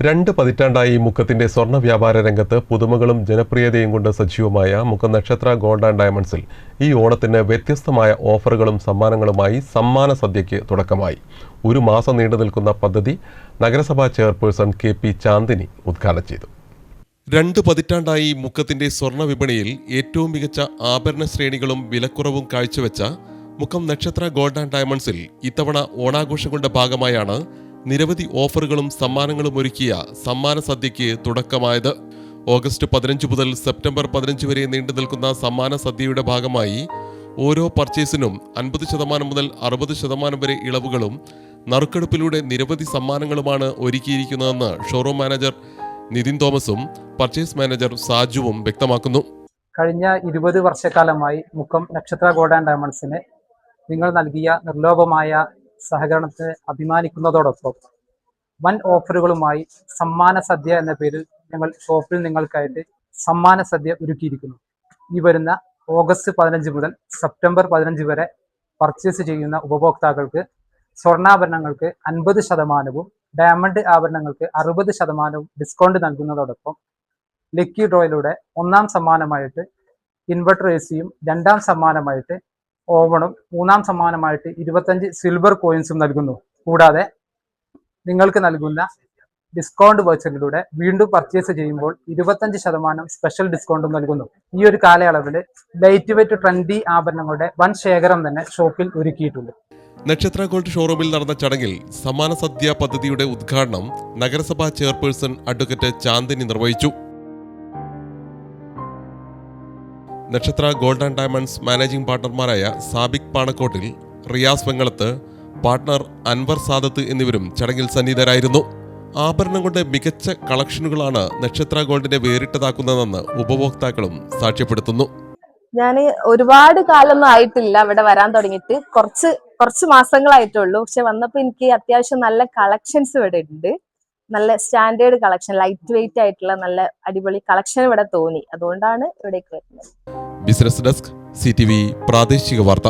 2 പതിറ്റാണ്ടായി മുക്കത്തിന്റെ സ്വർണ്ണ വ്യാപാര രംഗത്ത് പുതുമകളും ജനപ്രിയതയും കൊണ്ട് സജീവമായ മുക്കം നക്ഷത്ര ഗോൾഡ് ആൻഡ് ഡയമണ്ട്സിൽ ഈ ഓണത്തിന് വ്യത്യസ്തമായ ഓഫറുകളും സമ്മാനങ്ങളുമായി സമ്മാന സദ്യയ്ക്ക് തുടക്കമായി. ഒരു മാസം നീണ്ടു നിൽക്കുന്ന പദ്ധതി നഗരസഭാ ചെയർപേഴ്സൺ കെ.പി. ചാന്ദിനി ഉദ്ഘാടനം ചെയ്തു. 2 പതിറ്റാണ്ടായി മുക്കത്തിന്റെ സ്വർണ്ണ വിപണിയിൽ ഏറ്റവും മികച്ച ആഭരണ ശ്രേണികളും വിലക്കുറവും കാഴ്ചവെച്ച മുക്കം നക്ഷത്ര ഗോൾഡ് ആൻഡ് ഡയമണ്ട്സിൽ ഇത്തവണ ഓണാഘോഷങ്ങളുടെ ഭാഗമായാണ് നിരവധി ഓഫറുകളും സമ്മാനങ്ങളും ഒരുക്കിയ സമ്മാന സദ്യയ്ക്ക് തുടക്കമായത്. ഓഗസ്റ്റ് 15 മുതൽ സെപ്റ്റംബർ 15 വരെ നീണ്ടു നിൽക്കുന്ന സമ്മാന സദ്യയുടെ ഭാഗമായി ഓരോ പർച്ചേസിനും 50% മുതൽ 60% വരെ ഇളവുകളും നറുക്കെടുപ്പിലൂടെ നിരവധി സമ്മാനങ്ങളുമാണ് ഒരുക്കിയിരിക്കുന്നതെന്ന് ഷോറൂം മാനേജർ നിതിൻ തോമസും പർച്ചേസ് മാനേജർ സാജുവും വ്യക്തമാക്കുന്നു. കഴിഞ്ഞ 20 വർഷക്കാലമായി മുക്കം നക്ഷത്ര ഗോൾഡ് ആൻഡ് ഡയമണ്ട്സിന് നിങ്ങൾ നൽകിയ നിർലോഭമായ സഹകരണത്തിന് അഭിമാനിക്കുന്നതോടൊപ്പം വൻ ഓഫറുകളുമായി സമ്മാന സദ്യ എന്ന പേരിൽ ഞങ്ങൾ ഷോപ്പിൽ നിങ്ങൾക്കായിട്ട് സമ്മാന സദ്യ ഒരുക്കിയിരിക്കുന്നു. ഈ വരുന്ന ഓഗസ്റ്റ് 15 മുതൽ സെപ്റ്റംബർ 15 വരെ പർച്ചേസ് ചെയ്യുന്ന ഉപഭോക്താക്കൾക്ക് സ്വർണ്ണാഭരണങ്ങൾക്ക് 50%, ഡയമണ്ട് ആഭരണങ്ങൾക്ക് 60% ഡിസ്കൗണ്ട് നൽകുന്നതോടൊപ്പം ലക്കി ഡ്രോയിലൂടെ 1ാം സമ്മാനമായിട്ട് ഇൻവെർട്ടർ എസിയും 2ാം സമ്മാനമായിട്ട് ഓവണും 3ാം സമ്മാനമായിട്ട് 25 സിൽവർ കോയിൻസും നൽകുന്നു. കൂടാതെ നിങ്ങൾക്ക് നൽകുന്ന ഡിസ്കൗണ്ട് വൗച്ചറിലൂടെ വീണ്ടും പർച്ചേസ് ചെയ്യുമ്പോൾ 25% സ്പെഷ്യൽ ഡിസ്കൗണ്ടും നൽകുന്നു. ഈ ഒരു കാലയളവിൽ ലൈറ്റ് വെയ്റ്റ് ട്രെൻഡി ആഭരണങ്ങളുടെ വൻ ശേഖരം തന്നെ ഷോപ്പിൽ ഒരുക്കിയിട്ടുണ്ട്. നക്ഷത്ര ഗോൾഡ് ഷോറൂമിൽ നടന്ന ചടങ്ങിൽ സമ്മാന സദ്യ പദ്ധതിയുടെ ഉദ്ഘാടനം നഗരസഭാ ചെയർപേഴ്സൺ അഡ്വക്കേറ്റ് ചാന്ദിനി നിർവഹിച്ചു. Nakshatra gold and diamonds managing പാർട്ണർമാരായ സാബിക് പാണക്കോട്ടിൽ, റിയാസ് വെങ്ങളത്ത്, പാർട്ണർ അൻവർ സാദത്ത് എന്നിവരും ചടങ്ങിൽ സന്നിഹിതരായിരുന്നു. ആഭരണം കൊണ്ട് മികച്ച കളക്ഷനുകളാണ് നക്ഷത്ര ഗോൾഡിനെ വേറിട്ടതാക്കുന്നതെന്ന് ഉപഭോക്താക്കളും സാക്ഷ്യപ്പെടുത്തുന്നു. ഞാൻ ഒരുപാട് കാലമൊന്നും ആയിട്ടില്ല ഇവിടെ വരാൻ തുടങ്ങിയിട്ട്, കുറച്ച് മാസങ്ങളായിട്ടുള്ളൂ. പക്ഷെ വന്നപ്പോൾ എനിക്ക് അത്യാവശ്യം നല്ല കളക്ഷൻസ് ഇവിടെ ഉണ്ട്. നല്ല സ്റ്റാൻഡേർഡ് കളക്ഷൻ, ലൈറ്റ് വെയിറ്റ് ആയിട്ടുള്ള നല്ല അടിപൊളി കളക്ഷൻ ഇവിടെ തോന്നി. അതുകൊണ്ടാണ് ഇവിടേക്ക് വരുന്നത്. ബിസിനസ് ഡെസ്ക്, CTV പ്രാദേശിക വാർത്ത.